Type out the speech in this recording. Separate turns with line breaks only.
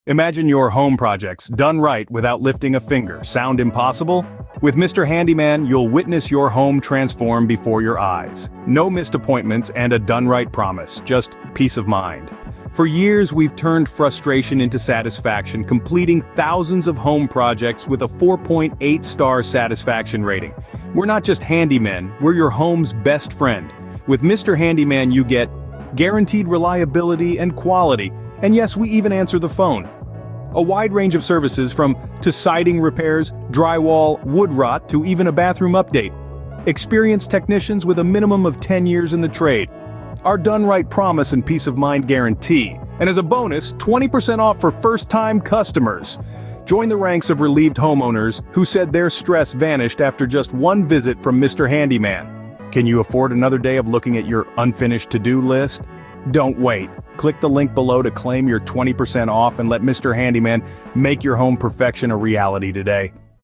Imagine your home projects done right without lifting a finger. Sound impossible? With Mr. Handyman, you'll witness your home transform before your eyes. No missed appointments and a done-right promise, just peace of mind. For years, we've turned frustration into satisfaction, completing thousands of home projects with a 4.8-star satisfaction rating. We're not just handymen, we're your home's best friend. With Mr. Handyman, you get guaranteed reliability and quality, and yes, we even answer the phone. A wide range of services to siding repairs, drywall, wood rot, to even a bathroom update. Experienced technicians with a minimum of 10 years in the trade. Our done-right promise and peace of mind guarantee. And as a bonus, 20% off for first-time customers. Join the ranks of relieved homeowners who said their stress vanished after just one visit from Mr. Handyman. Can you afford another day of looking at your unfinished to-do list? Don't wait. Click the link below to claim your 20% off and let Mr. Handyman make your home perfection a reality today.